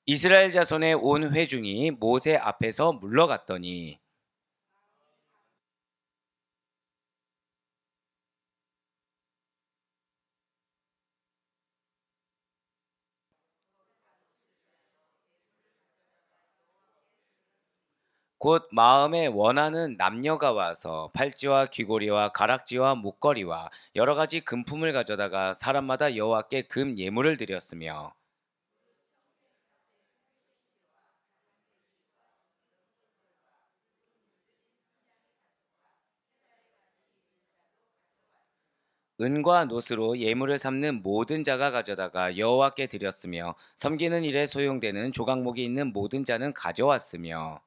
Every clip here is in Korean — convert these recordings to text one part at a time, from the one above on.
이스라엘 자손의 온 회중이 모세 앞에서 물러갔더니 곧 마음에 원하는 남녀가 와서 팔찌와 귀고리와 가락지와 목걸이와 여러 가지 금품을 가져다가 사람마다 여호와께 금 예물을 드렸으며 은과 노스로 예물을 삼는 모든 자가 가져다가 여호와께 드렸으며 섬기는 일에 소용되는 조각목이 있는 모든 자는 가져왔으며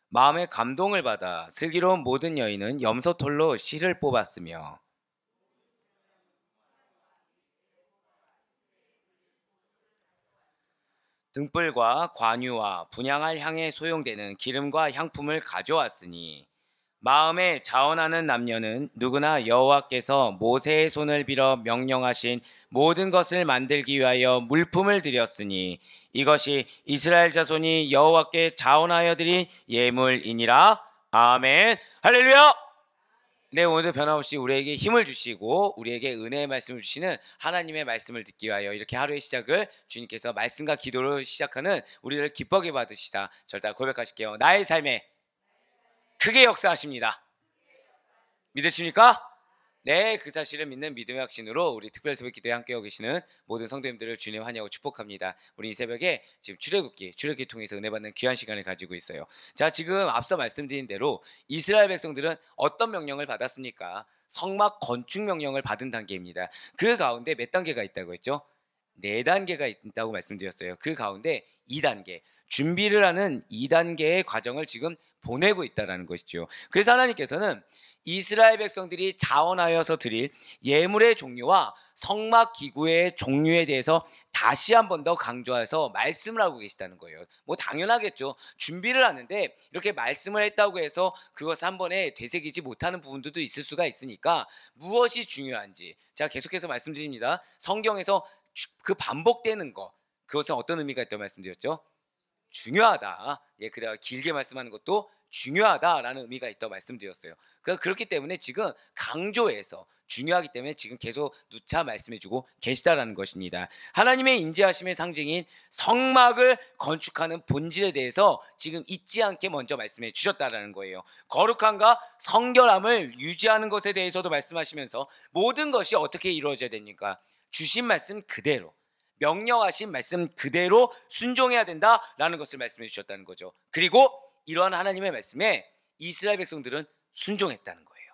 마음의 감동을 받아 슬기로운 모든 여인은 염소털로 실을 뽑았으며 등불과 관유와 분향할 향에 소용되는 기름과 향품을 가져왔으니 마음에 자원하는 남녀는 누구나 여호와께서 모세의 손을 빌어 명령하신 모든 것을 만들기 위하여 물품을 드렸으니 이것이 이스라엘 자손이 여호와께 자원하여 드린 예물이니라. 아멘. 할렐루야. 네, 오늘도 변함없이 우리에게 힘을 주시고 우리에게 은혜의 말씀을 주시는 하나님의 말씀을 듣기 위하여 이렇게 하루의 시작을 주님께서 말씀과 기도로 시작하는 우리들을 기쁘게 받으시다. 절대 고백하실게요. 나의 삶에 크게 역사하십니다. 믿으십니까? 네, 그 사실을 믿는 믿음의 확신으로 우리 특별 새벽 기도에 함께하고 계시는 모든 성도님들을 주님 환영하고 축복합니다. 우리 이 새벽에 지금 출애굽기 통해서 은혜 받는 귀한 시간을 가지고 있어요. 자, 지금 앞서 말씀드린 대로 이스라엘 백성들은 어떤 명령을 받았습니까? 성막 건축 명령을 받은 단계입니다. 그 가운데 몇 단계가 있다고 했죠? 4단계가 있다고 말씀드렸어요. 그 가운데 2단계, 준비를 하는 2단계의 과정을 지금 보내고 있다는 것이죠. 그래서 하나님께서는 이스라엘 백성들이 자원하여서 드릴 예물의 종류와 성막 기구의 종류에 대해서 다시 한 번 더 강조해서 말씀을 하고 계시다는 거예요. 뭐 당연하겠죠. 준비를 하는데 이렇게 말씀을 했다고 해서 그것을 한 번에 되새기지 못하는 부분들도 있을 수가 있으니까 무엇이 중요한지 제가 계속해서 말씀드립니다. 성경에서 그 반복되는 거, 그것은 어떤 의미가 있다고 말씀드렸죠? 중요하다. 예, 그래야 길게 말씀하는 것도 중요하다라는 의미가 있다고 말씀드렸어요. 그렇기 때문에 지금 강조해서 중요하기 때문에 지금 계속 누차 말씀해주고 계시다라는 것입니다. 하나님의 임재하심의 상징인 성막을 건축하는 본질에 대해서 지금 잊지 않게 먼저 말씀해 주셨다라는 거예요. 거룩함과 성결함을 유지하는 것에 대해서도 말씀하시면서 모든 것이 어떻게 이루어져야 됩니까? 주신 말씀 그대로, 명령하신 말씀 그대로 순종해야 된다라는 것을 말씀해 주셨다는 거죠. 그리고 이러한 하나님의 말씀에 이스라엘 백성들은 순종했다는 거예요.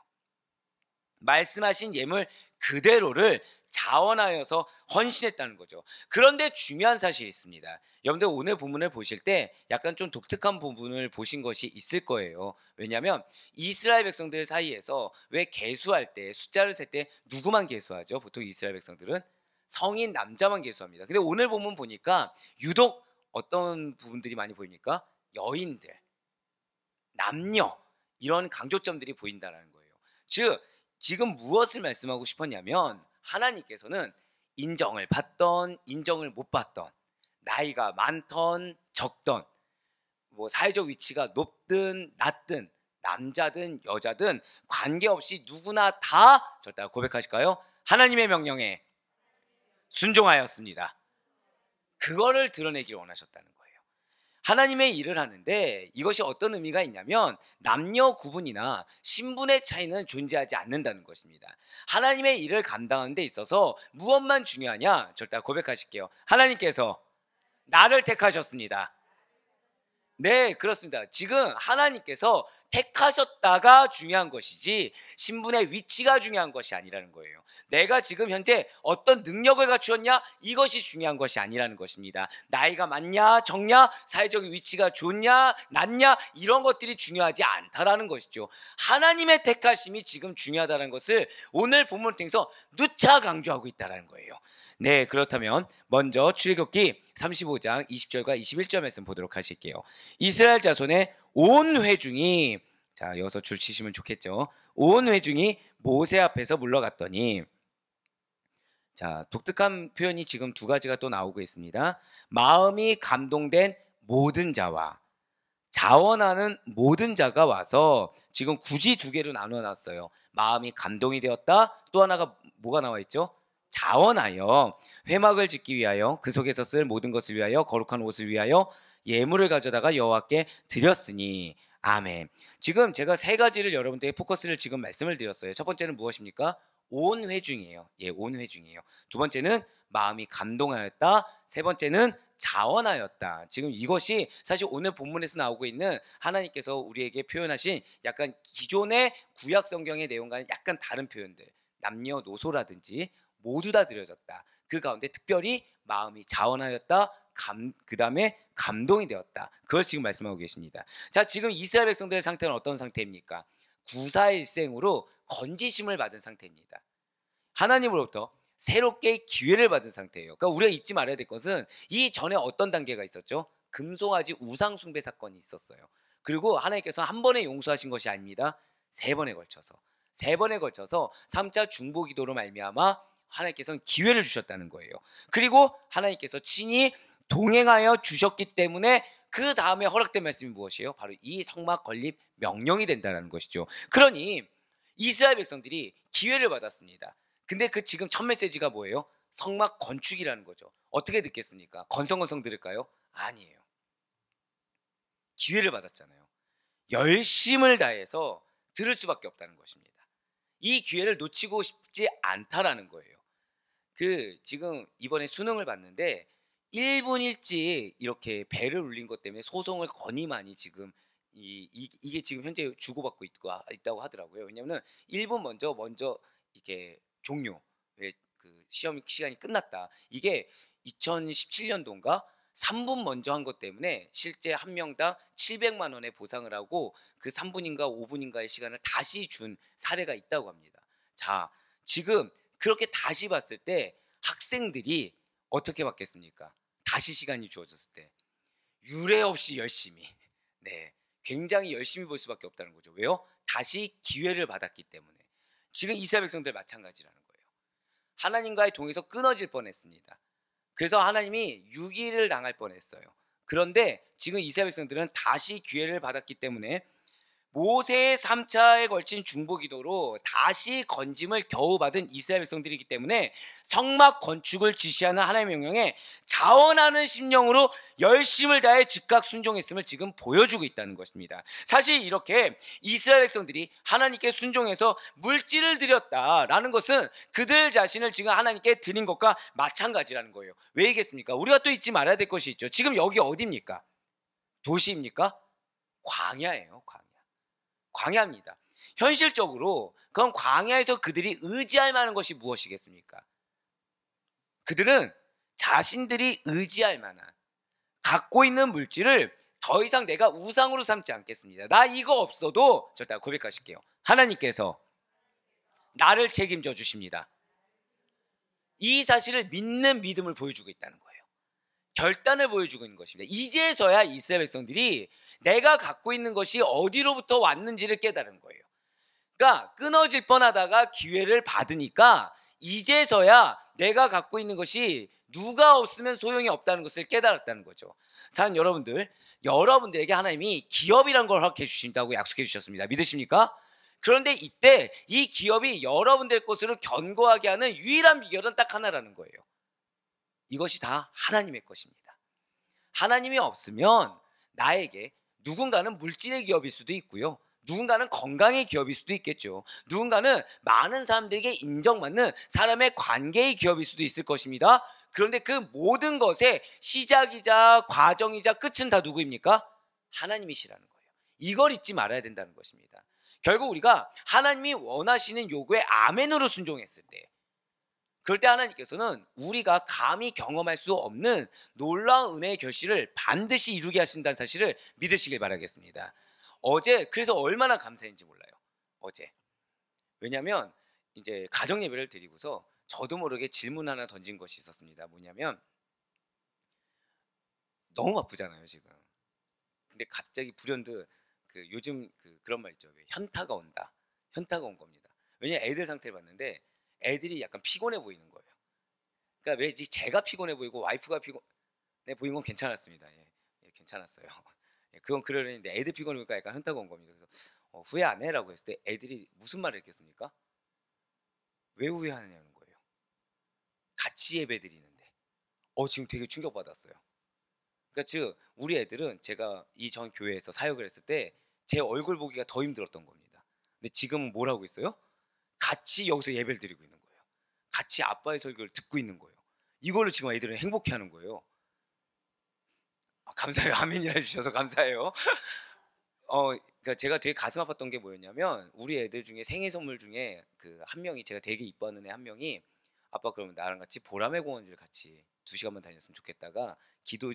말씀하신 예물 그대로를 자원하여서 헌신했다는 거죠. 그런데 중요한 사실이 있습니다. 여러분들 오늘 본문을 보실 때 약간 좀 독특한 부분을 보신 것이 있을 거예요. 왜냐하면 이스라엘 백성들 사이에서 왜 계수할 때 숫자를 셀 때 누구만 계수하죠? 보통 이스라엘 백성들은 성인 남자만 계수합니다. 근데 오늘 본문 보니까 유독 어떤 부분들이 많이 보입니까? 여인들, 남녀, 이런 강조점들이 보인다는 거예요. 즉 지금 무엇을 말씀하고 싶었냐면 하나님께서는 인정을 받던 인정을 못 받던, 나이가 많던 적던, 뭐 사회적 위치가 높든 낮든, 남자든 여자든 관계없이 누구나 다 절대 고백하실까요? 하나님의 명령에 순종하였습니다. 그거를 드러내기를 원하셨다는 거예요. 하나님의 일을 하는데 이것이 어떤 의미가 있냐면 남녀 구분이나 신분의 차이는 존재하지 않는다는 것입니다. 하나님의 일을 감당하는 데 있어서 무엇만 중요하냐? 절대 고백하실게요. 하나님께서 나를 택하셨습니다. 네, 그렇습니다. 지금 하나님께서 택하셨다가 중요한 것이지 신분의 위치가 중요한 것이 아니라는 거예요. 내가 지금 현재 어떤 능력을 갖추었냐, 이것이 중요한 것이 아니라는 것입니다. 나이가 많냐 적냐, 사회적 위치가 좋냐 낮냐, 이런 것들이 중요하지 않다라는 것이죠. 하나님의 택하심이 지금 중요하다는 것을 오늘 본문을 통해서 누차 강조하고 있다는 거예요. 네, 그렇다면 먼저 출애굽기 35장 20절과 21절 말씀 보도록 하실게요. 이스라엘 자손의 온 회중이, 자, 여기서 줄 치시면 좋겠죠. 온 회중이 모세 앞에서 물러갔더니, 자, 독특한 표현이 지금 두 가지가 또 나오고 있습니다. 마음이 감동된 모든 자와 자원하는 모든 자가 와서, 지금 굳이 두 개로 나눠놨어요. 마음이 감동이 되었다. 또 하나가 뭐가 나와 있죠? 자원하여 회막을 짓기 위하여 그 속에서 쓸 모든 것을 위하여 거룩한 옷을 위하여 예물을 가져다가 여호와께 드렸으니. 아멘. 지금 제가 세 가지를 여러분들에게 포커스를 지금 말씀을 드렸어요. 첫 번째는 무엇입니까? 온 회중이에요. 예, 온 회중이에요. 두 번째는 마음이 감동하였다. 세 번째는 자원하였다. 지금 이것이 사실 오늘 본문에서 나오고 있는 하나님께서 우리에게 표현하신 약간 기존의 구약 성경의 내용과는 약간 다른 표현들, 남녀노소라든지 모두 다 드려졌다. 그 가운데 특별히 마음이 자원하였다. 그 다음에 감동이 되었다. 그걸 지금 말씀하고 계십니다. 자, 지금 이스라엘 백성들의 상태는 어떤 상태입니까? 구사일생으로 건지심을 받은 상태입니다. 하나님으로부터 새롭게 기회를 받은 상태예요. 그러니까 우리가 잊지 말아야 될 것은 이 전에 어떤 단계가 있었죠? 금송아지 우상 숭배 사건이 있었어요. 그리고 하나님께서 한 번에 용서하신 것이 아닙니다. 세 번에 걸쳐서 3차 중보 기도로 말미암아 하나님께서는 기회를 주셨다는 거예요. 그리고 하나님께서 친히 동행하여 주셨기 때문에 그 다음에 허락된 말씀이 무엇이에요? 바로 이 성막 건립 명령이 된다는 것이죠. 그러니 이스라엘 백성들이 기회를 받았습니다. 근데 그 지금 첫 메시지가 뭐예요? 성막 건축이라는 거죠. 어떻게 듣겠습니까? 건성건성 들을까요? 아니에요. 기회를 받았잖아요. 열심을 다해서 들을 수밖에 없다는 것입니다. 이 기회를 놓치고 싶지 않다라는 거예요. 지금 이번에 수능을 봤는데 1분 일찍 이렇게 벨을 울린 것 때문에 소송을 건이 많이 지금 이게 지금 현재 주고받고 있다고 하더라고요. 왜냐하면 1분 먼저 이게 종료, 그 시험 시간이 끝났다. 이게 2017년도인가 3분 먼저 한 것 때문에 실제 한 명당 700만 원의 보상을 하고 그 3분인가 5분인가의 시간을 다시 준 사례가 있다고 합니다. 자, 지금 그렇게 다시 봤을 때 학생들이 어떻게 받겠습니까? 다시 시간이 주어졌을 때 유례 없이 열심히, 네, 굉장히 열심히 볼 수밖에 없다는 거죠. 왜요? 다시 기회를 받았기 때문에. 지금 이스라엘 백성들 마찬가지라는 거예요. 하나님과의 동에서 끊어질 뻔했습니다. 그래서 하나님이 유기를 당할 뻔했어요. 그런데 지금 이스라엘 백성들은 다시 기회를 받았기 때문에 모세의 3차에 걸친 중보기도로 다시 건짐을 겨우 받은 이스라엘 백성들이기 때문에 성막 건축을 지시하는 하나님의 명령에 자원하는 심령으로 열심을 다해 즉각 순종했음을 지금 보여주고 있다는 것입니다. 사실 이렇게 이스라엘 백성들이 하나님께 순종해서 물질을 드렸다라는 것은 그들 자신을 지금 하나님께 드린 것과 마찬가지라는 거예요. 왜이겠습니까? 우리가 또 잊지 말아야 될 것이 있죠. 지금 여기 어디입니까? 도시입니까? 광야예요. 광야입니다. 현실적으로 그럼 광야에서 그들이 의지할 만한 것이 무엇이겠습니까? 그들은 자신들이 의지할 만한 갖고 있는 물질을 더 이상 내가 우상으로 삼지 않겠습니다. 나 이거 없어도 절대 고백하실게요. 하나님께서 나를 책임져 주십니다. 이 사실을 믿는 믿음을 보여주고 있다는 거예요. 결단을 보여주고 있는 것입니다. 이제서야 이스라엘 백성들이 내가 갖고 있는 것이 어디로부터 왔는지를 깨달은 거예요. 그러니까 끊어질 뻔하다가 기회를 받으니까 이제서야 내가 갖고 있는 것이 누가 없으면 소용이 없다는 것을 깨달았다는 거죠. 사는 여러분들에게 하나님이 기업이란 걸 허락해 주신다고 약속해 주셨습니다. 믿으십니까? 그런데 이때 이 기업이 여러분들 것으로 견고하게 하는 유일한 비결은 딱 하나라는 거예요. 이것이 다 하나님의 것입니다. 하나님이 없으면 나에게 누군가는 물질의 기업일 수도 있고요. 누군가는 건강의 기업일 수도 있겠죠. 누군가는 많은 사람들에게 인정받는 사람의 관계의 기업일 수도 있을 것입니다. 그런데 그 모든 것의 시작이자 과정이자 끝은 다 누구입니까? 하나님이시라는 거예요. 이걸 잊지 말아야 된다는 것입니다. 결국 우리가 하나님이 원하시는 요구에 아멘으로 순종했을 때, 그럴 때 하나님께서는 우리가 감히 경험할 수 없는 놀라운 은혜의 결실을 반드시 이루게 하신다는 사실을 믿으시길 바라겠습니다. 그래서 얼마나 감사했는지 몰라요. 왜냐하면 이제 가정 예배를 드리고서 저도 모르게 질문 하나 던진 것이 있었습니다. 뭐냐면 너무 바쁘잖아요 지금. 근데 갑자기 불현듯 그 요즘 그런 말 있죠. 왜 현타가 온다. 현타가 온 겁니다. 왜냐면 애들 상태를 봤는데 애들이 약간 피곤해 보이는 거예요. 그러니까 왜지 제가 피곤해 보이고 와이프가 피곤해 보인 건 괜찮았습니다. 예, 예, 괜찮았어요. 예, 그건 그러는데 애들 피곤해 보니까 약간 현타가 온 겁니다. 그래서 후회 안 해라고 했을 때 애들이 무슨 말을 했겠습니까? 왜 후회하느냐는 거예요. 같이 예배 드리는데. 지금 되게 충격받았어요. 그러니까 즉 우리 애들은 제가 이 전 교회에서 사역을 했을 때 제 얼굴 보기가 더 힘들었던 겁니다. 근데 지금은 뭘 하고 있어요? 같이 여기서 예배를 드리고 있는 거예요. 같이 아빠의 설교를 듣고 있는 거예요. 이걸로 지금 애들은 행복해하는 거예요. 감사해요. 아멘이라 해주셔서 감사해요. 그러니까 제가 되게 가슴 아팠던 게 뭐였냐면 우리 애들 중에 생일 선물 중에 그 한 명이 제가 되게 이뻐하는 애 한 명이 아빠 그러면 나랑 같이 보라매 공원을 같이 2시간만 다녔으면 좋겠다가 기도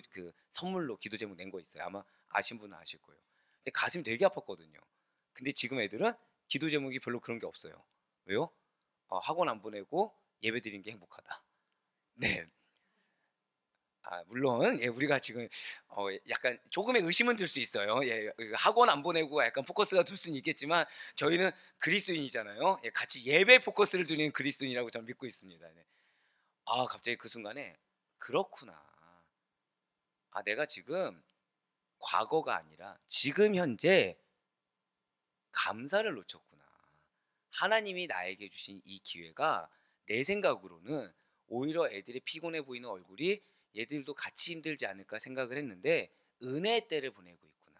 선물로 기도 제목 낸 거 있어요. 아마 아신 분은 아실 거예요. 근데 가슴이 되게 아팠거든요. 근데 지금 애들은 기도 제목이 별로 그런 게 없어요. 왜요? 학원 안 보내고 예배 드리는 게 행복하다. 네. 물론 예, 우리가 지금 약간 조금의 의심은 들 수 있어요. 예, 학원 안 보내고 약간 포커스가 둘 수는 있겠지만 저희는 그리스도인이잖아요. 예, 같이 예배 포커스를 두는 그리스도인이라고 저는 믿고 있습니다. 네. 갑자기 그 순간에 그렇구나. 내가 지금 과거가 아니라 지금 현재 감사를 놓쳤구나. 하나님이 나에게 주신 이 기회가 내 생각으로는 오히려 애들이 피곤해 보이는 얼굴이 얘들도 같이 힘들지 않을까 생각을 했는데 은혜의 때를 보내고 있구나.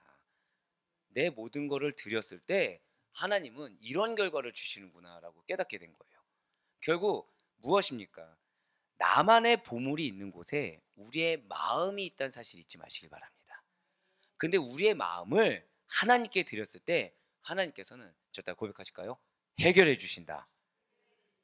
내 모든 거를 드렸을 때 하나님은 이런 결과를 주시는구나라고 깨닫게 된 거예요. 결국 무엇입니까? 나만의 보물이 있는 곳에 우리의 마음이 있다는 사실 잊지 마시길 바랍니다. 근데 우리의 마음을 하나님께 드렸을 때 하나님께서는 저따 고백하실까요? 해결해 주신다.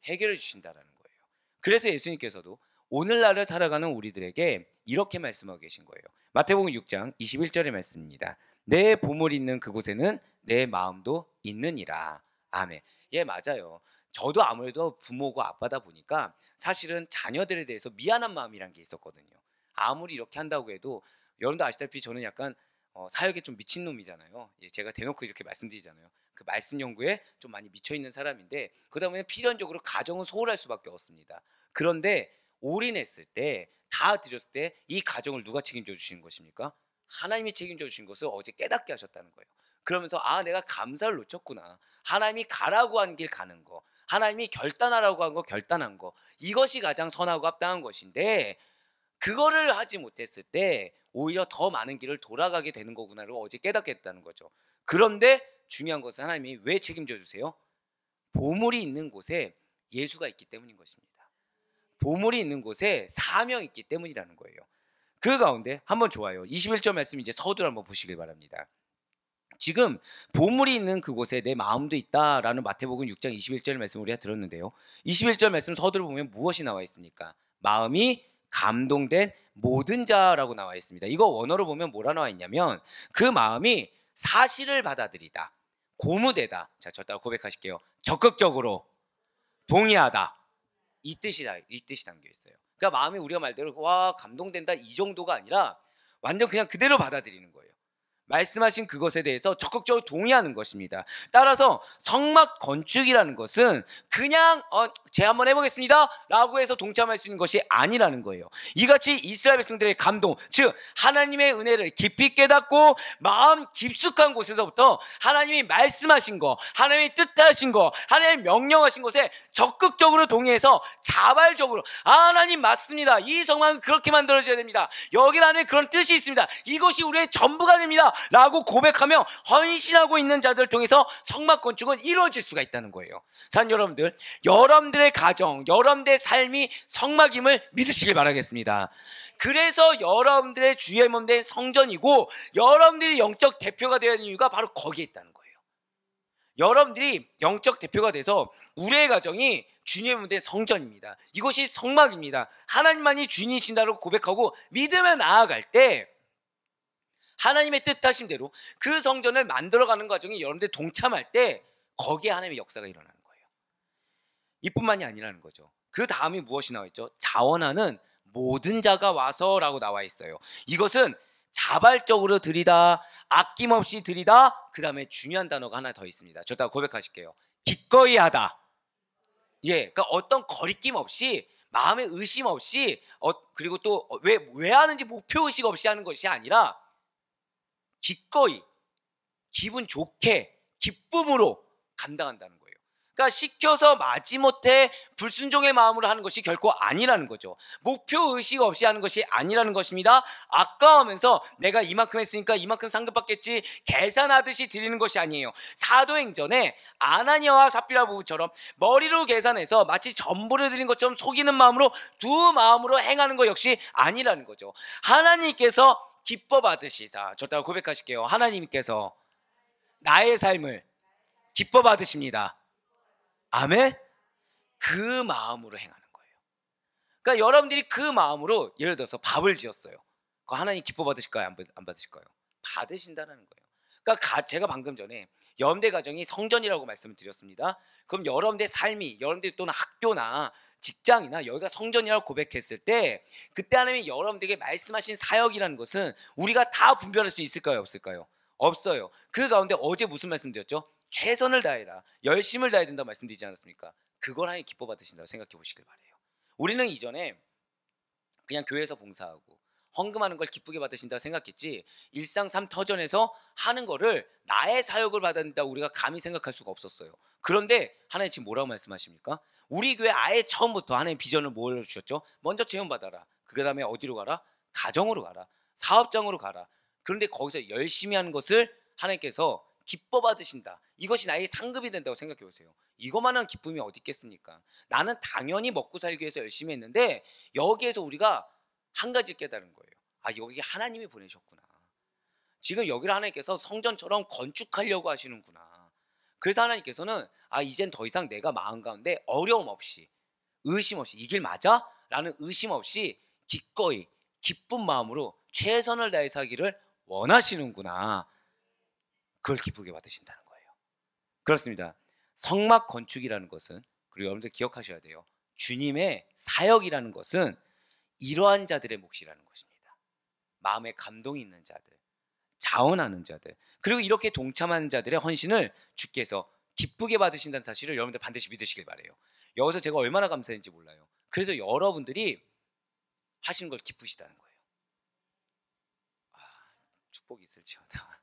해결해 주신다라는 거예요. 그래서 예수님께서도 오늘날을 살아가는 우리들에게 이렇게 말씀하고 계신 거예요. 마태복음 6장 21절의 말씀입니다. 내 보물이 있는 그곳에는 내 마음도 있느니라. 아멘. 예, 맞아요. 저도 아무래도 부모고 아빠다 보니까 사실은 자녀들에 대해서 미안한 마음이란 게 있었거든요. 아무리 이렇게 한다고 해도 여러분도 아시다시피 저는 약간 사역에 좀 미친 놈이잖아요. 예, 제가 대놓고 이렇게 말씀드리잖아요. 그 말씀 연구에 좀 많이 미쳐 있는 사람인데 그러다 보면 필연적으로 가정은 소홀할 수밖에 없습니다. 그런데 올인했을 때 다 드렸을 때 이 가정을 누가 책임져 주시는 것입니까? 하나님이 책임져 주신 것을 어제 깨닫게 하셨다는 거예요. 그러면서 내가 감사를 놓쳤구나. 하나님이 가라고 한 길 가는 거, 하나님이 결단하라고 한 거 결단한 거, 이것이 가장 선하고 합당한 것인데 그거를 하지 못했을 때 오히려 더 많은 길을 돌아가게 되는 거구나를 어제 깨닫게 됐다는 거죠. 그런데 중요한 것은 하나님이 왜 책임져 주세요? 보물이 있는 곳에 예수가 있기 때문인 것입니다. 보물이 있는 곳에 사명이 있기 때문이라는 거예요. 그 가운데 한번 좋아요. 21절 말씀 이제 서두를 한번 보시길 바랍니다. 지금 보물이 있는 그곳에 내 마음도 있다라는 마태복음 6장 21절 말씀 우리가 들었는데요. 21절 말씀 서두를 보면 무엇이 나와 있습니까? 마음이 감동된 모든 자라고 나와 있습니다. 이거 원어로 보면 뭐라 나와 있냐면 그 마음이 사실을 받아들이다. 고무되다. 자, 저 따라 고백하실게요. 적극적으로 동의하다. 이 뜻이 담겨 있어요. 그러니까 마음이 우리가 말대로 와 감동된다 이 정도가 아니라 완전 그냥 그대로 받아들이는 거예요. 말씀하신 그것에 대해서 적극적으로 동의하는 것입니다. 따라서 성막 건축이라는 것은 그냥 제 한번 해보겠습니다 라고 해서 동참할 수 있는 것이 아니라는 거예요. 이같이 이스라엘 백성들의 감동, 즉 하나님의 은혜를 깊이 깨닫고 마음 깊숙한 곳에서부터 하나님이 말씀하신 거, 하나님이 뜻하신 거, 하나님이 명령하신 것에 적극적으로 동의해서 자발적으로 하나님 맞습니다. 이 성막은 그렇게 만들어져야 됩니다. 여기라는 그런 뜻이 있습니다. 이것이 우리의 전부가 됩니다 라고 고백하며 헌신하고 있는 자들을 통해서 성막 건축은 이루어질 수가 있다는 거예요. 자, 여러분들, 여러분들의 가정, 여러분들의 삶이 성막임을 믿으시길 바라겠습니다. 그래서 여러분들의 주의 몸 된 성전이고 여러분들이 영적 대표가 되어야 하는 이유가 바로 거기에 있다는 거예요. 여러분들이 영적 대표가 돼서 우리의 가정이 주님의 몸 된 성전입니다. 이것이 성막입니다. 하나님만이 주인이신다고 고백하고 믿으며 나아갈 때 하나님의 뜻하신 대로 그 성전을 만들어가는 과정에 여러분들 동참할 때 거기에 하나님의 역사가 일어나는 거예요. 이뿐만이 아니라는 거죠. 그 다음이 무엇이 나와 있죠? 자원하는 모든 자가 와서라고 나와 있어요. 이것은 자발적으로 드리다, 아낌없이 드리다. 그 다음에 중요한 단어가 하나 더 있습니다. 저따 고백하실게요. 기꺼이 하다. 예, 그러니까 어떤 거리낌 없이, 마음의 의심 없이, 그리고 또 왜 하는지 목표 의식 없이 하는 것이 아니라 기꺼이, 기분 좋게, 기쁨으로 감당한다는 거예요. 그러니까 시켜서 마지못해 불순종의 마음으로 하는 것이 결코 아니라는 거죠. 목표 의식 없이 하는 것이 아니라는 것입니다. 아까워하면서 내가 이만큼 했으니까 이만큼 상급받겠지 계산하듯이 드리는 것이 아니에요. 사도행전에 아나니아와 삽비라 부부처럼 머리로 계산해서 마치 전부를 드린 것처럼 속이는 마음으로 두 마음으로 행하는 것 역시 아니라는 거죠. 하나님께서 기뻐 받으시사, 저 따라 고백하실게요. 하나님께서 나의 삶을 기뻐 받으십니다. 아멘. 그 마음으로 행하는 거예요. 그러니까 여러분들이 그 마음으로, 예를 들어서 밥을 지었어요. 그거 하나님 기뻐 받으실까요? 안 받으실까요? 받으신다는 거예요. 그러니까 제가 방금 전에 여러분들 가정이 성전이라고 말씀을 드렸습니다. 그럼 여러분들 삶이, 여러분들 또는 학교나 직장이나 여기가 성전이라고 고백했을 때, 그때 하나님이 여러분들에게 말씀하신 사역이라는 것은 우리가 다 분별할 수 있을까요? 없을까요? 없어요. 그 가운데 어제 무슨 말씀드렸죠? 최선을 다해라, 열심을 다해야 된다고 말씀드리지 않았습니까? 그걸 하나님 기뻐 받으신다고 생각해 보시길 바래요. 우리는 이전에 그냥 교회에서 봉사하고 헌금하는 걸 기쁘게 받으신다고 생각했지, 일상 삶 터전에서 하는 거를 나의 사역을 받는다고 우리가 감히 생각할 수가 없었어요. 그런데 하나님 지금 뭐라고 말씀하십니까? 우리 교회 아예 처음부터 하나님 비전을 뭘 주셨죠? 먼저 체험받아라. 그 다음에 어디로 가라? 가정으로 가라. 사업장으로 가라. 그런데 거기서 열심히 하는 것을 하나님께서 기뻐 받으신다. 이것이 나의 상급이 된다고 생각해 보세요. 이것만한 기쁨이 어디 있겠습니까? 나는 당연히 먹고 살기 위해서 열심히 했는데, 여기에서 우리가 한 가지 깨달은 거예요. 아, 여기 하나님이 보내셨구나. 지금 여기를 하나님께서 성전처럼 건축하려고 하시는구나. 그래서 하나님께서는 이젠 더 이상 내가 마음 가운데 어려움 없이, 의심 없이, 이 길 맞아? 라는 의심 없이 기꺼이 기쁜 마음으로 최선을 다해서 하기를 원하시는구나. 그걸 기쁘게 받으신다는 거예요. 그렇습니다. 성막 건축이라는 것은, 그리고 여러분들 기억하셔야 돼요. 주님의 사역이라는 것은 이러한 자들의 몫이라는 것입니다. 마음에 감동이 있는 자들, 자원하는 자들, 그리고 이렇게 동참하는 자들의 헌신을 주께서 기쁘게 받으신다는 사실을 여러분들 반드시 믿으시길 바래요. 여기서 제가 얼마나 감사했는지 몰라요. 그래서 여러분들이 하시는 걸 기쁘시다는 거예요. 축복이 있을지어다.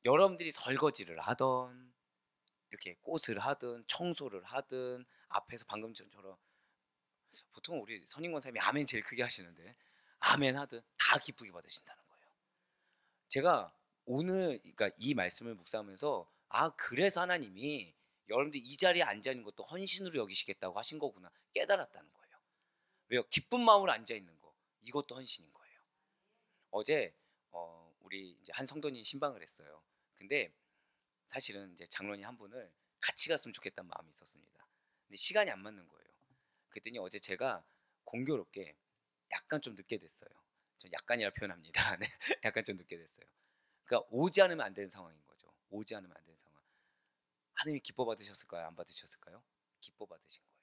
여러분들이 설거지를 하던, 이렇게 꽃을 하든, 청소를 하든, 앞에서 방금 전처럼, 보통 우리 선임권사님이 아멘 제일 크게 하시는데, 아멘 하든 다 기쁘게 받으신다는 거예요. 제가 오늘, 그러니까 이 말씀을 묵상하면서, 그래서 하나님이 여러분들이 이 자리에 앉아 있는 것도 헌신으로 여기시겠다고 하신 거구나 깨달았다는 거예요. 왜요? 기쁜 마음으로 앉아 있는 거, 이것도 헌신인 거예요. 어제 우리 이제 한 성도님 신방을 했어요. 근데 사실은 이제 장로님 한 분을 같이 갔으면 좋겠다는 마음이 있었습니다. 근데 시간이 안 맞는 거예요. 그랬더니 어제 제가 공교롭게 약간 좀 늦게 됐어요. 전 약간이라 표현합니다. 네, 약간 좀 늦게 됐어요. 그러니까 오지 않으면 안 되는 상황인 거죠. 오지 않으면 안 되는 상황. 하나님이 기뻐 받으셨을까요? 안 받으셨을까요? 기뻐 받으신 거예요.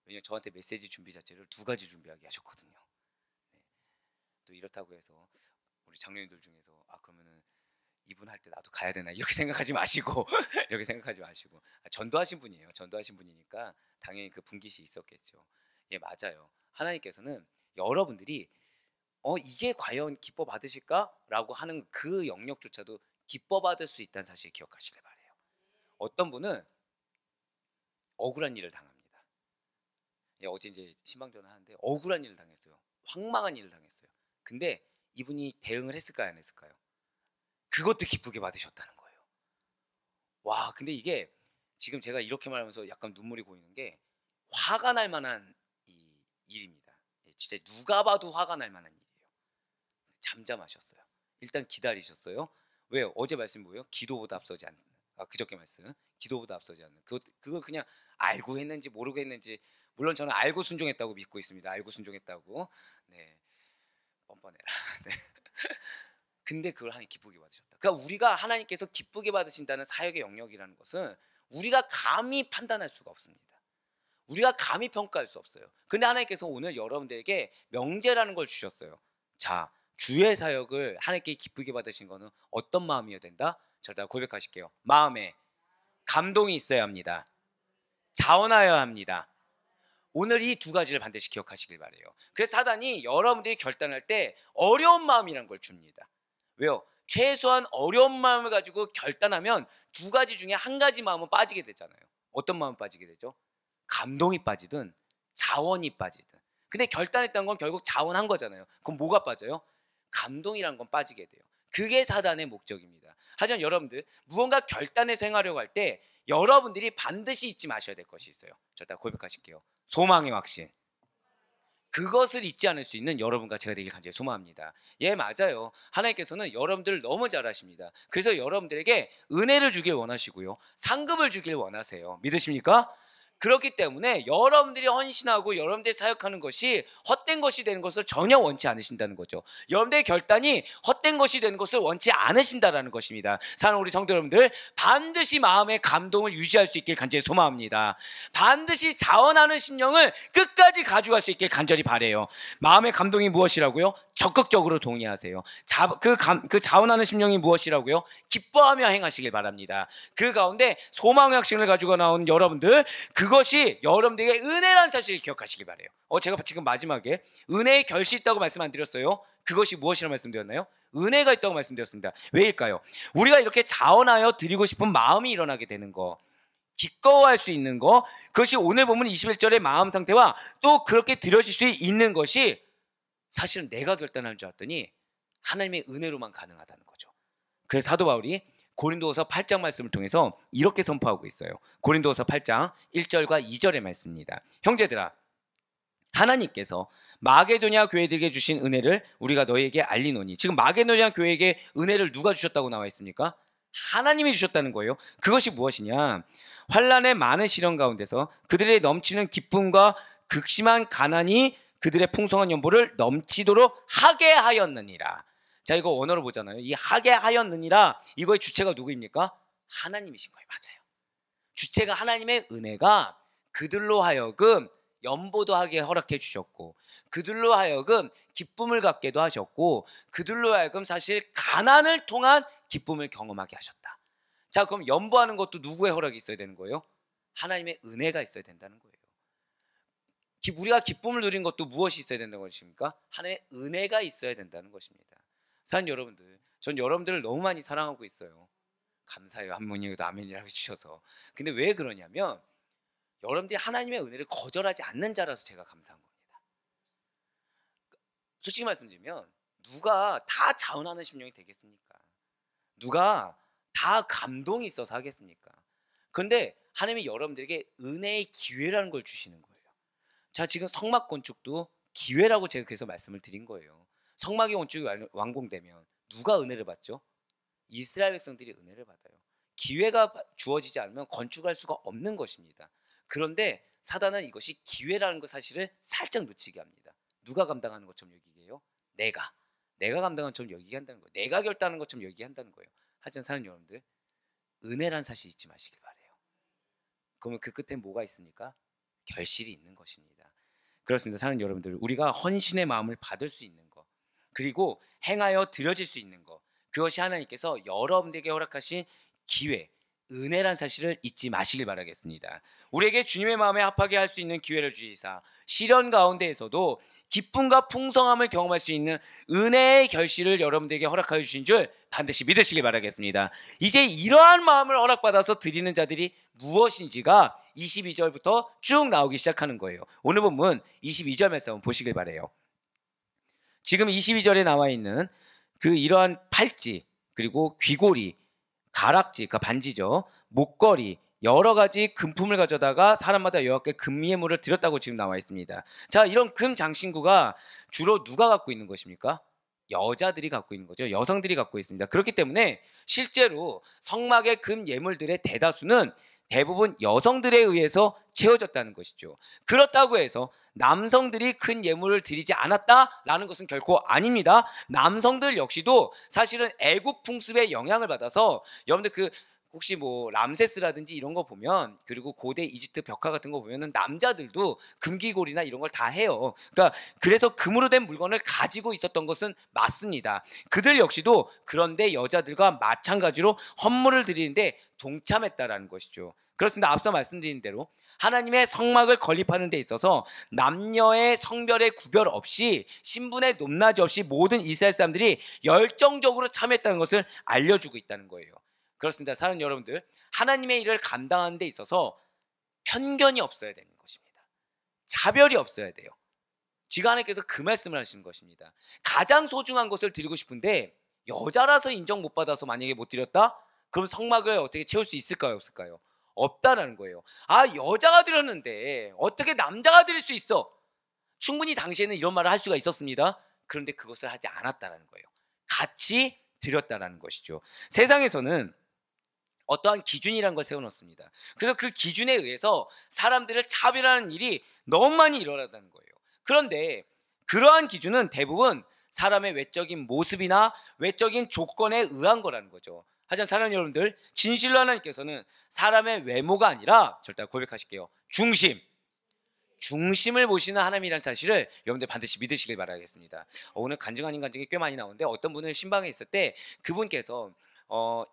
왜냐면 저한테 메시지 준비 자체를 2가지 준비하게 하셨거든요. 네. 또 이렇다고 해서 우리 장로님들 중에서 그러면은 이분 할 때 나도 가야 되나 이렇게 생각하지 마시고 이렇게 생각하지 마시고, 전도하신 분이에요. 전도하신 분이니까 당연히 그 분깃이 있었겠죠. 예, 맞아요. 하나님께서는 여러분들이 이게 과연 기뻐 받으실까라고 하는 그 영역조차도 기뻐 받을 수 있다는 사실 기억하시길 바래요. 어떤 분은 억울한 일을 당합니다. 예, 어제 이제 신방전을 하는데 억울한 일을 당했어요. 황망한 일을 당했어요. 근데 이분이 대응을 했을까요, 안 했을까요? 그것도 기쁘게 받으셨다는 거예요. 와, 근데 이게 지금 제가 이렇게 말하면서 약간 눈물이 고이는 게, 화가 날 만한 이 일입니다. 진짜 누가 봐도 화가 날 만한 일이에요. 잠잠하셨어요. 일단 기다리셨어요. 왜요? 어제 말씀 뭐예요? 기도보다 앞서지 않는. 그저께 말씀. 기도보다 앞서지 않는. 그걸 그냥 알고 했는지 모르고 했는지, 물론 저는 알고 순종했다고 믿고 있습니다. 알고 순종했다고. 네, 뻔뻔해라. 네. 근데 그걸 하나님 기쁘게 받으셨다. 그러니까 우리가 하나님께서 기쁘게 받으신다는 사역의 영역이라는 것은 우리가 감히 판단할 수가 없습니다. 우리가 감히 평가할 수 없어요. 근데 하나님께서 오늘 여러분들에게 명제라는 걸 주셨어요. 자, 주의 사역을 하나님께 기쁘게 받으신 거는 어떤 마음이어야 된다? 저다 고백하실게요. 마음에 감동이 있어야 합니다. 자원하여야 합니다. 오늘 이 두 가지를 반드시 기억하시길 바래요. 그래서 사단이 여러분들이 결단할 때 어려운 마음이라는 걸 줍니다. 왜요? 최소한 어려운 마음을 가지고 결단하면 두 가지 중에 한 가지 마음은 빠지게 되잖아요. 어떤 마음은 빠지게 되죠? 감동이 빠지든 자원이 빠지든. 근데 결단했다는 건 결국 자원한 거잖아요. 그럼 뭐가 빠져요? 감동이란 건 빠지게 돼요. 그게 사단의 목적입니다. 하지만 여러분들 무언가 결단해서 행하려고 할 때 여러분들이 반드시 잊지 마셔야 될 것이 있어요. 저 딱 고백하실게요. 소망의 확신. 그것을 잊지 않을 수 있는 여러분과 제가 되길 간절히 소망합니다. 예, 맞아요. 하나님께서는 여러분들을 너무 잘 아십니다. 그래서 여러분들에게 은혜를 주길 원하시고요, 상급을 주길 원하세요. 믿으십니까? 그렇기 때문에 여러분들이 헌신하고 여러분들이 사역하는 것이 헛된 것이 되는 것을 전혀 원치 않으신다는 거죠. 여러분들의 결단이 헛된 것이 되는 것을 원치 않으신다는 것입니다. 사랑하는 우리 성도 여러분들, 반드시 마음의 감동을 유지할 수 있길 간절히 소망합니다. 반드시 자원하는 심령을 끝까지 가져갈 수 있길 간절히 바라요. 마음의 감동이 무엇이라고요? 적극적으로 동의하세요. 그 자원하는 심령이 무엇이라고요? 기뻐하며 행하시길 바랍니다. 그 가운데 소망의 확신을 가지고 나온 여러분들, 그것이 여러분들에게 은혜라는 사실을 기억하시길 바래요. 제가 지금 마지막에 은혜의 결실이 있다고 말씀 안 드렸어요? 그것이 무엇이라고 말씀드렸나요? 은혜가 있다고 말씀드렸습니다. 왜일까요? 우리가 이렇게 자원하여 드리고 싶은 마음이 일어나게 되는 거, 기꺼워할 수 있는 거, 그것이 오늘 보면 21절의 마음 상태와 또 그렇게 드려질 수 있는 것이 사실은 내가 결단하는 줄 알았더니 하나님의 은혜로만 가능하다는 거죠. 그래서 사도 바울이 고린도후서 8장 말씀을 통해서 이렇게 선포하고 있어요. 고린도후서 8장 1절과 2절의 말씀입니다. 형제들아, 하나님께서 마게도냐 교회들에게 주신 은혜를 우리가 너희에게 알리노니. 지금 마게도냐 교회에게 은혜를 누가 주셨다고 나와 있습니까? 하나님이 주셨다는 거예요. 그것이 무엇이냐? 환난의 많은 시련 가운데서 그들의 넘치는 기쁨과 극심한 가난이 그들의 풍성한 연보를 넘치도록 하게 하였느니라. 자, 이거 원어로 보잖아요. 이 하게 하였느니라, 이거의 주체가 누구입니까? 하나님이신 거예요. 맞아요. 주체가 하나님의 은혜가 그들로 하여금 연보도 하게 허락해 주셨고, 그들로 하여금 기쁨을 갖게도 하셨고, 그들로 하여금 사실 가난을 통한 기쁨을 경험하게 하셨다. 자, 그럼 연보하는 것도 누구의 허락이 있어야 되는 거예요? 하나님의 은혜가 있어야 된다는 거예요. 우리가 기쁨을 누린 것도 무엇이 있어야 된다는 것입니까? 하나님의 은혜가 있어야 된다는 것입니다. 사랑하는 여러분들, 전 여러분들을 너무 많이 사랑하고 있어요. 감사해요. 한 분이라도 아멘이라고 해주셔서. 근데 왜 그러냐면 여러분들이 하나님의 은혜를 거절하지 않는 자라서 제가 감사한 겁니다. 솔직히 말씀드리면 누가 다 자원하는 심령이 되겠습니까? 누가 다 감동이 있어서 하겠습니까? 그런데 하나님이 여러분들에게 은혜의 기회라는 걸 주시는 거예요. 자, 지금 성막 건축도 기회라고 제가 계속 말씀을 드린 거예요. 성막의 건축이 완공되면 누가 은혜를 받죠? 이스라엘 백성들이 은혜를 받아요. 기회가 주어지지 않으면 건축할 수가 없는 것입니다. 그런데 사단은 이것이 기회라는 것 사실을 살짝 놓치게 합니다. 누가 감당하는 것처럼 여기게 해요? 내가 감당하는 것처럼 여기게 한다는 거예요. 내가 결단하는 것처럼 여기게 한다는 거예요. 하지만 사랑하는 여러분들, 은혜란 사실 잊지 마시길 바래요. 그러면 그 끝에 뭐가 있습니까? 결실이 있는 것입니다. 그렇습니다. 사랑하는 여러분들, 우리가 헌신의 마음을 받을 수 있는 것, 그리고 행하여 드려질 수 있는 것, 그것이 하나님께서 여러분들에게 허락하신 기회, 은혜란 사실을 잊지 마시길 바라겠습니다. 우리에게 주님의 마음에 합하게 할 수 있는 기회를 주시사 시련 가운데에서도 기쁨과 풍성함을 경험할 수 있는 은혜의 결실을 여러분들에게 허락하여 주신 줄 반드시 믿으시길 바라겠습니다. 이제 이러한 마음을 허락받아서 드리는 자들이 무엇인지가 22절부터 쭉 나오기 시작하는 거예요. 오늘 본문 22절 말씀 한번 보시길 바라요. 지금 22절에 나와 있는 이러한 팔찌, 그리고 귀고리, 가락지, 그러니까 반지죠, 목걸이, 여러 가지 금품을 가져다가 사람마다 여호와께 금예물을 드렸다고 지금 나와 있습니다. 자, 이런 금 장신구가 주로 누가 갖고 있는 것입니까? 여자들이 갖고 있는 거죠. 여성들이 갖고 있습니다. 그렇기 때문에 실제로 성막의 금 예물들의 대다수는 대부분 여성들에 의해서 채워졌다는 것이죠. 그렇다고 해서 남성들이 큰 예물을 드리지 않았다라는 것은 결코 아닙니다. 남성들 역시도 사실은 애국 풍습의 영향을 받아서, 여러분들 혹시 뭐 람세스라든지 이런 거 보면, 그리고 고대 이집트 벽화 같은 거 보면은 남자들도 금기골이나 이런 걸 다 해요. 그러니까 그래서 금으로 된 물건을 가지고 있었던 것은 맞습니다. 그들 역시도 그런데 여자들과 마찬가지로 헌물을 드리는데 동참했다라는 것이죠. 그렇습니다. 앞서 말씀드린 대로 하나님의 성막을 건립하는 데 있어서 남녀의 성별의 구별 없이, 신분의 높낮이 없이 모든 이스라엘 사람들이 열정적으로 참여했다는 것을 알려주고 있다는 거예요. 그렇습니다. 사랑하는 여러분들, 하나님의 일을 감당하는 데 있어서 편견이 없어야 되는 것입니다. 차별이 없어야 돼요. 지금 하나님께서 그 말씀을 하시는 것입니다. 가장 소중한 것을 드리고 싶은데 여자라서 인정 못 받아서 만약에 못 드렸다? 그럼 성막을 어떻게 채울 수 있을까요? 없을까요? 없다라는 거예요. 아, 여자가 드렸는데 어떻게 남자가 드릴 수 있어? 충분히 당시에는 이런 말을 할 수가 있었습니다. 그런데 그것을 하지 않았다라는 거예요. 같이 드렸다라는 것이죠. 세상에서는 어떠한 기준이라는 걸 세워놓습니다. 그래서 그 기준에 의해서 사람들을 차별하는 일이 너무 많이 일어나다는 거예요. 그런데 그러한 기준은 대부분 사람의 외적인 모습이나 외적인 조건에 의한 거라는 거죠. 하지만 사랑하는 여러분들, 진실로 하나님께서는 사람의 외모가 아니라, 절대 고백하실게요, 중심을 보시는 하나님이라는 사실을 여러분들 반드시 믿으시길 바라겠습니다. 오늘 간증 아닌 간증이 꽤 많이 나오는데, 어떤 분은 신방에 있을 때 그분께서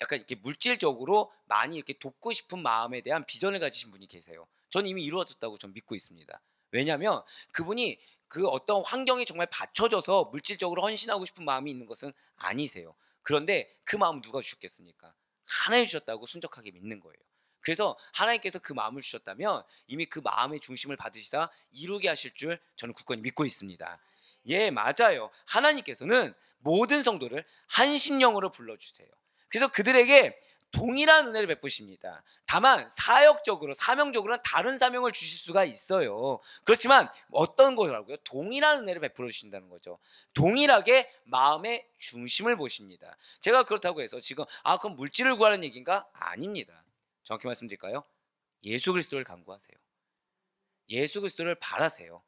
약간 이렇게 물질적으로 많이 이렇게 돕고 싶은 마음에 대한 비전을 가지신 분이 계세요. 전 이미 이루어졌다고 전 믿고 있습니다. 왜냐하면 그분이 그 어떤 환경이 정말 받쳐져서 물질적으로 헌신하고 싶은 마음이 있는 것은 아니세요. 그런데 그 마음 누가 주셨겠습니까? 하나님 주셨다고 순적하게 믿는 거예요. 그래서 하나님께서 그 마음을 주셨다면 이미 그 마음의 중심을 받으시다 이루게 하실 줄 저는 굳건히 믿고 있습니다. 예, 맞아요. 하나님께서는 모든 성도를 한 심령으로 불러주세요. 그래서 그들에게 동일한 은혜를 베푸십니다. 다만 사역적으로, 사명적으로는 다른 사명을 주실 수가 있어요. 그렇지만 어떤 거라고요? 동일한 은혜를 베풀어 주신다는 거죠. 동일하게 마음의 중심을 보십니다. 제가 그렇다고 해서 지금 그럼 물질을 구하는 얘기인가? 아닙니다. 정확히 말씀드릴까요? 예수 그리스도를 간구하세요. 예수 그리스도를 바라세요.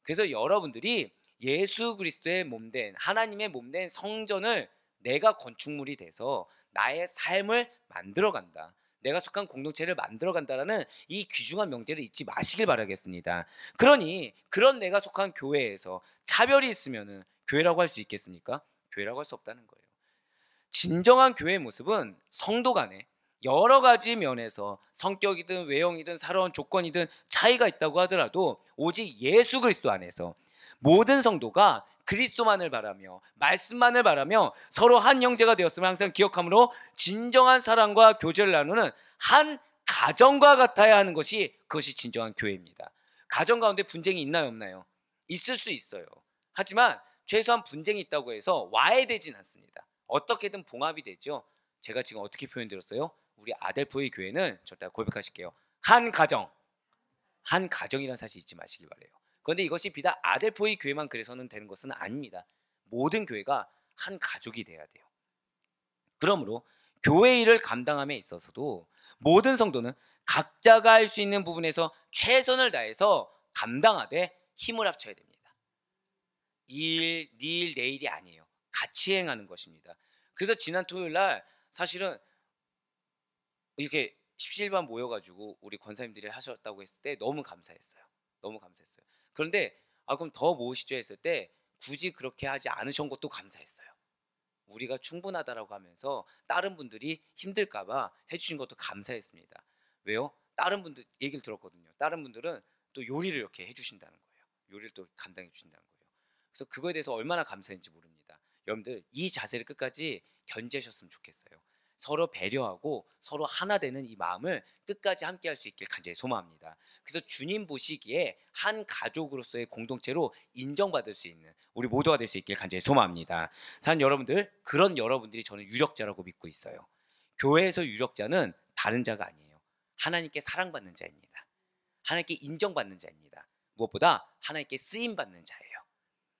그래서 여러분들이 예수 그리스도의 몸된, 하나님의 몸된 성전을 내가 건축물이 돼서 나의 삶을 만들어간다, 내가 속한 공동체를 만들어간다라는 이 귀중한 명제를 잊지 마시길 바라겠습니다. 그러니 그런 내가 속한 교회에서 차별이 있으면 교회라고 할 수 있겠습니까? 교회라고 할 수 없다는 거예요. 진정한 교회의 모습은 성도 간에 여러 가지 면에서 성격이든 외형이든 살아온 조건이든 차이가 있다고 하더라도 오직 예수 그리스도 안에서 모든 성도가 그리스도만을 바라며 말씀만을 바라며 서로 한 형제가 되었음을 항상 기억함으로 진정한 사랑과 교제를 나누는 한 가정과 같아야 하는 것이, 그것이 진정한 교회입니다. 가정 가운데 분쟁이 있나요, 없나요? 있을 수 있어요. 하지만 최소한 분쟁이 있다고 해서 와해되진 않습니다. 어떻게든 봉합이 되죠. 제가 지금 어떻게 표현드렸어요? 우리 아델포의 교회는 절대 고백하실게요. 한 가정이라는 사실 잊지 마시길 바래요. 그런데 이것이 비단 아델포의 교회만 그래서는 되는 것은 아닙니다. 모든 교회가 한 가족이 돼야 돼요. 그러므로 교회 일을 감당함에 있어서도 모든 성도는 각자가 할 수 있는 부분에서 최선을 다해서 감당하되 힘을 합쳐야 됩니다. 내일 내일이 아니에요. 같이 행하는 것입니다. 그래서 지난 토요일 날 사실은 이렇게 17반 모여가지고 우리 권사님들이 하셨다고 했을 때 너무 감사했어요. 너무 감사했어요. 그런데 그럼 더 모으시죠 했을 때 굳이 그렇게 하지 않으신 것도 감사했어요. 우리가 충분하다라고 하면서 다른 분들이 힘들까봐 해주신 것도 감사했습니다. 왜요? 다른 분들 얘기를 들었거든요. 다른 분들은 또 요리를 이렇게 해주신다는 거예요. 요리를 또 감당해 주신다는 거예요. 그래서 그거에 대해서 얼마나 감사했는지 모릅니다. 여러분들 이 자세를 끝까지 견제하셨으면 좋겠어요. 서로 배려하고 서로 하나 되는 이 마음을 끝까지 함께 할 수 있길 간절히 소망합니다. 그래서 주님 보시기에 한 가족으로서의 공동체로 인정받을 수 있는 우리 모두가 될 수 있길 간절히 소망합니다. 사는 여러분들, 그런 여러분들이 저는 유력자라고 믿고 있어요. 교회에서 유력자는 다른 자가 아니에요. 하나님께 사랑받는 자입니다. 하나님께 인정받는 자입니다. 무엇보다 하나님께 쓰임받는 자예요.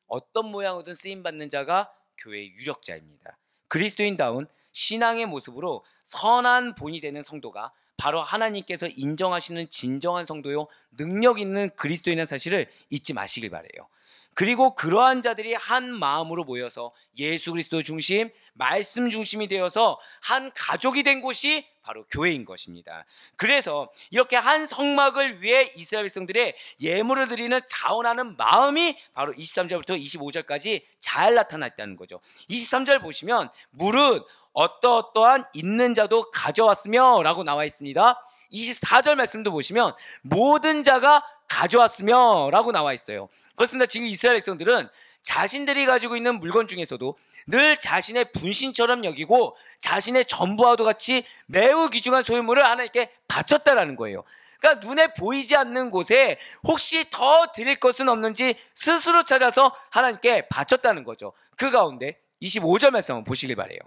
어떤 모양으로든 쓰임받는 자가 교회의 유력자입니다. 그리스도인다운 신앙의 모습으로 선한 본이 되는 성도가 바로 하나님께서 인정하시는 진정한 성도요 능력 있는 그리스도인의 사실을 잊지 마시길 바래요. 그리고 그러한 자들이 한 마음으로 모여서 예수 그리스도 중심, 말씀 중심이 되어서 한 가족이 된 곳이 바로 교회인 것입니다. 그래서 이렇게 한 성막을 위해 이스라엘 백성들의 예물을 드리는 자원하는 마음이 바로 23절부터 25절까지 잘 나타났다는 거죠. 23절 보시면 물은 어떠어떠한 있는 자도 가져왔으며 라고 나와 있습니다. 24절 말씀도 보시면 모든 자가 가져왔으며 라고 나와 있어요. 그렇습니다. 지금 이스라엘 백성들은 자신들이 가지고 있는 물건 중에서도 늘 자신의 분신처럼 여기고 자신의 전부와도 같이 매우 귀중한 소유물을 하나님께 바쳤다라는 거예요. 그러니까 눈에 보이지 않는 곳에 혹시 더 드릴 것은 없는지 스스로 찾아서 하나님께 바쳤다는 거죠. 그 가운데 25절 말씀 한번 보시길 바라요.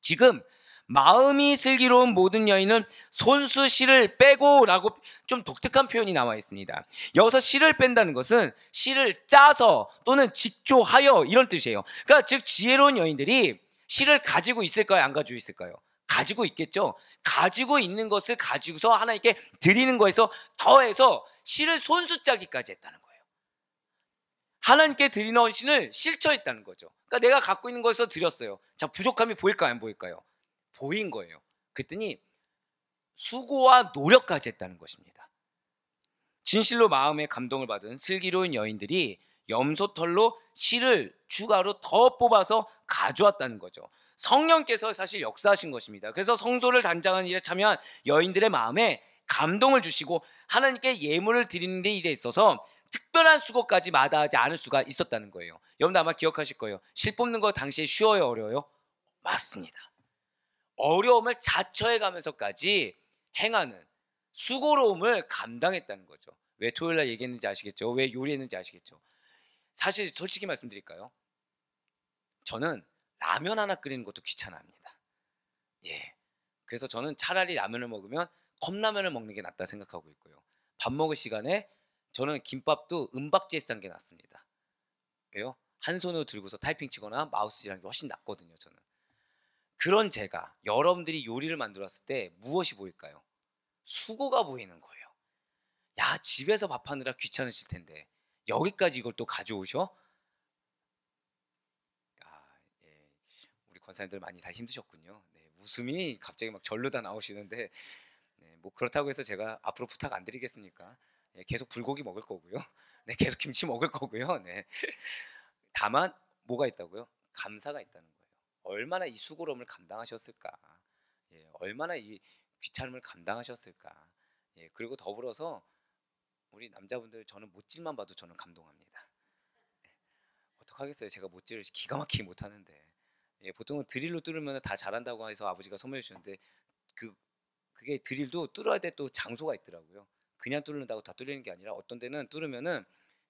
지금 마음이 슬기로운 모든 여인은 손수 실을 빼고 라고 좀 독특한 표현이 나와 있습니다. 여기서 실을 뺀다는 것은 실을 짜서 또는 직조하여 이런 뜻이에요. 그러니까 즉 지혜로운 여인들이 실을 가지고 있을까요? 안 가지고 있을까요? 가지고 있겠죠. 가지고 있는 것을 가지고서 하나님께 드리는 거에서 더해서 실을 손수 짜기까지 했다는 거예요. 하나님께 드리는 헌신을 실천했다는 거죠. 그러니까 내가 갖고 있는 것에서 드렸어요. 자, 부족함이 보일까요? 안 보일까요? 보인 거예요. 그랬더니 수고와 노력까지 했다는 것입니다. 진실로 마음에 감동을 받은 슬기로운 여인들이 염소털로 실을 추가로 더 뽑아서 가져왔다는 거죠. 성령께서 사실 역사하신 것입니다. 그래서 성소를 단장하는 일에 참여한 여인들의 마음에 감동을 주시고 하나님께 예물을 드리는 데 일에 있어서 특별한 수고까지 마다하지 않을 수가 있었다는 거예요. 여러분도 아마 기억하실 거예요. 실 뽑는 거 당시에 쉬워요, 어려워요? 맞습니다. 어려움을 자처해 가면서까지 행하는 수고로움을 감당했다는 거죠. 왜 토요일날 얘기했는지 아시겠죠? 왜 요리했는지 아시겠죠? 사실 솔직히 말씀드릴까요? 저는 라면 하나 끓이는 것도 귀찮아합니다. 예. 그래서 저는 차라리 라면을 먹으면 컵라면을 먹는 게 낫다 생각하고 있고요. 밥 먹을 시간에 저는 김밥도 은박지에 싼 게 낫습니다. 왜요? 한 손으로 들고서 타이핑 치거나 마우스질하는 게 훨씬 낫거든요, 저는. 그런 제가 여러분들이 요리를 만들었을 때 무엇이 보일까요? 수고가 보이는 거예요. 야, 집에서 밥하느라 귀찮으실 텐데 여기까지 이걸 또 가져오셔? 예. 우리 권사님들 많이 다 힘드셨군요. 네, 웃음이 갑자기 막 절로 다 나오시는데 네, 뭐 그렇다고 해서 제가 앞으로 부탁 안 드리겠습니까? 네, 계속 불고기 먹을 거고요. 네, 계속 김치 먹을 거고요. 네. 다만 뭐가 있다고요? 감사가 있다는 거예요. 얼마나 이 수고로움을 감당하셨을까? 예, 얼마나 이 귀찮음을 감당하셨을까? 예, 그리고 더불어서 우리 남자분들 저는 못질만 봐도 저는 감동합니다. 예, 어떡하겠어요? 제가 못질을 기가 막히게 못하는데 예, 보통은 드릴로 뚫으면 다 잘한다고 해서 아버지가 선물해 주는데 그게 드릴도 뚫어야 될 또 장소가 있더라고요. 그냥 뚫는다고 다 뚫리는 게 아니라 어떤 데는 뚫으면은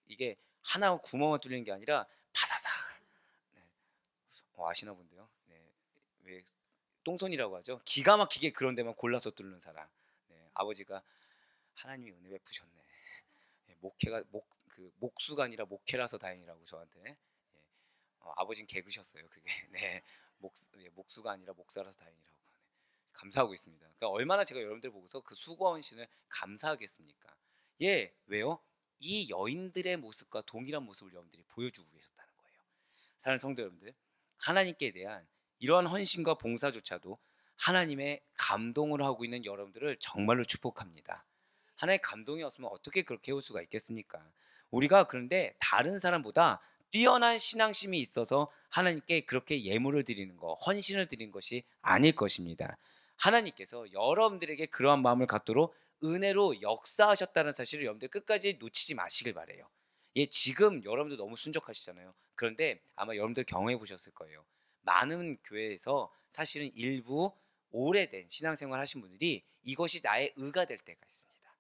이게 하나 구멍만 뚫리는 게 아니라 파사삭. 네. 아시나 본데요. 네. 왜 똥손이라고 하죠? 기가 막히게 그런 데만 골라서 뚫는 사람. 네. 아버지가 하나님이 은혜 베푸셨네. 네. 목회가 목수가 아니라 목회라서 다행이라고 저한테. 네. 아버지는 개그셨어요. 그게. 네. 목수가 아니라 목사라서 다행이라고. 감사하고 있습니다. 그러니까 얼마나 제가 여러분들 보고서 그 수고 헌신을 감사하겠습니까? 예, 왜요? 이 여인들의 모습과 동일한 모습을 여러분들이 보여주고 계셨다는 거예요. 사랑하는 성도 여러분들, 하나님께 대한 이러한 헌신과 봉사조차도 하나님의 감동을 하고 있는 여러분들을 정말로 축복합니다. 하나님의 감동이 없으면 어떻게 그렇게 해올 수가 있겠습니까? 우리가 그런데 다른 사람보다 뛰어난 신앙심이 있어서 하나님께 그렇게 예물을 드리는 거, 헌신을 드리는 것이 아닐 것입니다. 하나님께서 여러분들에게 그러한 마음을 갖도록 은혜로 역사하셨다는 사실을 여러분들 끝까지 놓치지 마시길 바래요. 예, 지금 여러분들 너무 순적하시잖아요. 그런데 아마 여러분들 경험해 보셨을 거예요. 많은 교회에서 사실은 일부 오래된 신앙생활 하신 분들이 이것이 나의 의가 될 때가 있습니다.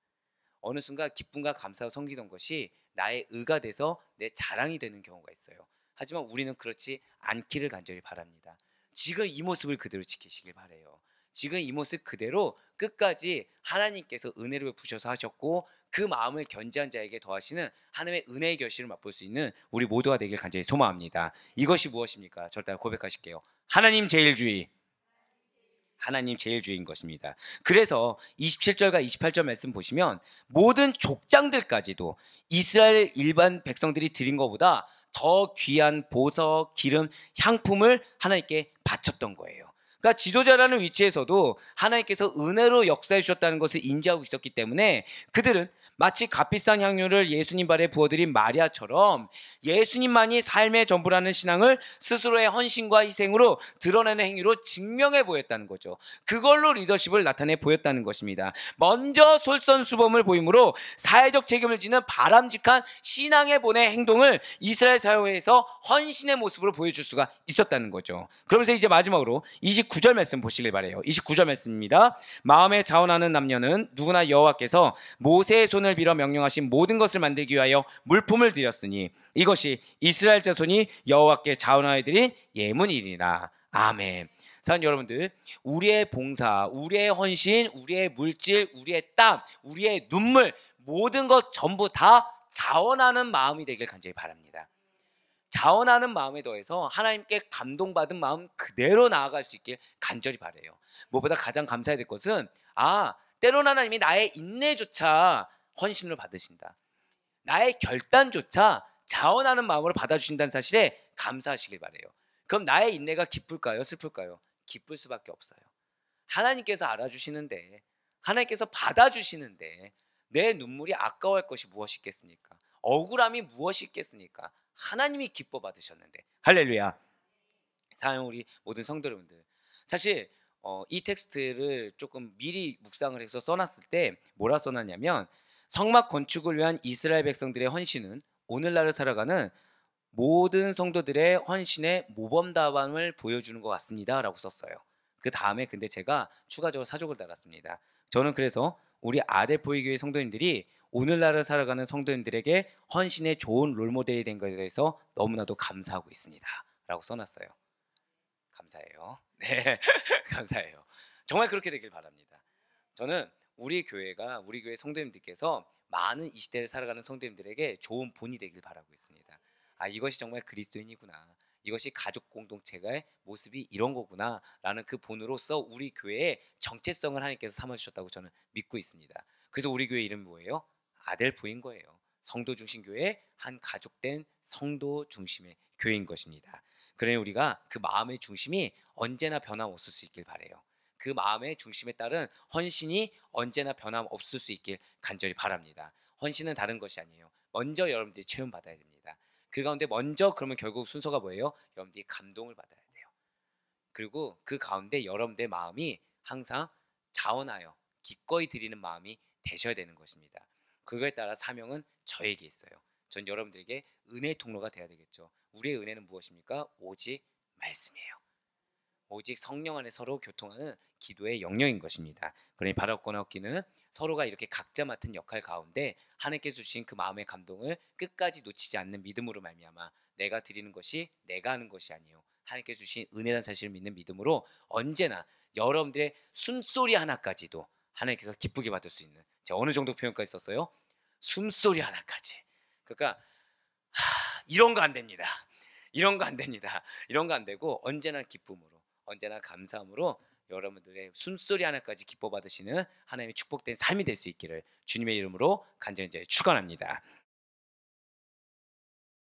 어느 순간 기쁨과 감사로 섬기던 것이 나의 의가 돼서 내 자랑이 되는 경우가 있어요. 하지만 우리는 그렇지 않기를 간절히 바랍니다. 지금 이 모습을 그대로 지키시길 바래요. 지금 이 모습 그대로 끝까지 하나님께서 은혜를 베푸셔서 하셨고 그 마음을 견지한 자에게 더하시는 하나님의 은혜의 결실을 맛볼 수 있는 우리 모두가 되길 간절히 소망합니다. 이것이 무엇입니까? 저를 따라 고백하실게요. 하나님 제일주의. 하나님 제일주의인 것입니다. 그래서 27절과 28절 말씀 보시면 모든 족장들까지도 이스라엘 일반 백성들이 드린 것보다 더 귀한 보석, 기름, 향품을 하나님께 바쳤던 거예요. 그러니까 지도자라는 위치에서도 하나님께서 은혜로 역사해 주셨다는 것을 인지하고 있었기 때문에 그들은 마치 값비싼 향유를 예수님 발에 부어드린 마리아처럼 예수님만이 삶의 전부라는 신앙을 스스로의 헌신과 희생으로 드러내는 행위로 증명해 보였다는 거죠. 그걸로 리더십을 나타내 보였다는 것입니다. 먼저 솔선수범을 보임으로 사회적 책임을 지는 바람직한 신앙의 본의 행동을 이스라엘 사회에서 헌신의 모습으로 보여줄 수가 있었다는 거죠. 그러면서 이제 마지막으로 29절 말씀 보시길 바라요. 29절 말씀입니다. 마음에 자원하는 남녀는 누구나 여호와께서 모세의 손을 빌어 명령하신 모든 것을 만들기 위하여 물품을 드렸으니 이것이 이스라엘 자손이 여호와께 자원하여 드린 예물이니라. 아멘. 사랑하는 여러분들, 우리의 봉사, 우리의 헌신, 우리의 물질, 우리의 땀, 우리의 눈물, 모든 것 전부 다 자원하는 마음이 되길 간절히 바랍니다. 자원하는 마음에 더해서 하나님께 감동받은 마음 그대로 나아갈 수 있길 간절히 바라요. 무엇보다 가장 감사해야 될 것은 때로는 하나님이 나의 인내조차 헌신을 받으신다. 나의 결단조차 자원하는 마음으로 받아주신다는 사실에 감사하시길 바라요. 그럼 나의 인내가 기쁠까요? 슬플까요? 기쁠 수밖에 없어요. 하나님께서 알아주시는데, 하나님께서 받아주시는데 내 눈물이 아까워할 것이 무엇이 있겠습니까? 억울함이 무엇이 있겠습니까? 하나님이 기뻐 받으셨는데. 할렐루야. 사랑하는 우리 모든 성도 여러분들, 사실 이 텍스트를 조금 미리 묵상을 해서 써놨을 때 뭐라 써놨냐면, 성막 건축을 위한 이스라엘 백성들의 헌신은 오늘날을 살아가는 모든 성도들의 헌신의 모범답안을 보여주는 것 같습니다 라고 썼어요. 그 다음에 근데 제가 추가적으로 사족을 달았습니다. 저는 그래서 우리 아델포이 교회 성도님들이 오늘날을 살아가는 성도님들에게 헌신의 좋은 롤모델이 된 것에 대해서 너무나도 감사하고 있습니다 라고 써놨어요. 감사해요. 네, 감사해요. 정말 그렇게 되길 바랍니다. 저는 우리 교회 성도님들께서 많은 이 시대를 살아가는 성도님들에게 좋은 본이 되길 바라고 있습니다. 이것이 정말 그리스도인이구나, 이것이 가족 공동체의 모습이 이런 거구나 라는 그 본으로서 우리 교회의 정체성을 하나님께서 삼아주셨다고 저는 믿고 있습니다. 그래서 우리 교회 이름이 뭐예요? 아델포인 거예요. 성도 중심 교회, 한 가족된 성도 중심의 교회인 것입니다. 그러니 우리가 그 마음의 중심이 언제나 변함없을 수 있길 바라요. 그 마음의 중심에 따른 헌신이 언제나 변함없을 수 있길 간절히 바랍니다. 헌신은 다른 것이 아니에요. 먼저 여러분들이 체험받아야 됩니다. 그 가운데 먼저 그러면 결국 순서가 뭐예요? 여러분들이 감동을 받아야 돼요. 그리고 그 가운데 여러분들의 마음이 항상 자원하여 기꺼이 드리는 마음이 되셔야 되는 것입니다. 그거에 따라 사명은 저에게 있어요. 전 여러분들에게 은혜의 통로가 되어야 되겠죠. 우리의 은혜는 무엇입니까? 오직 말씀이에요. 오직 성령 안에 서로 교통하는 기도의 영역인 것입니다. 그러니 바라옵거나 얻기는 서로가 이렇게 각자 맡은 역할 가운데 하나님께 주신 그 마음의 감동을 끝까지 놓치지 않는 믿음으로 말미암아 내가 드리는 것이 내가 하는 것이 아니에요. 하나님께 주신 은혜라는 사실을 믿는 믿음으로 언제나 여러분들의 숨소리 하나까지도 하나님께서 기쁘게 받을 수 있는, 제가 어느 정도 표현까지 썼어요? 숨소리 하나까지. 그러니까 이런 거 안 됩니다. 이런 거 안 됩니다. 이런 거 안 되고 언제나 기쁨으로, 언제나 감사함으로 여러분들의 숨소리 하나까지 기뻐 받으시는 하나님의 축복된 삶이 될 수 있기를 주님의 이름으로 간절히 축원합니다.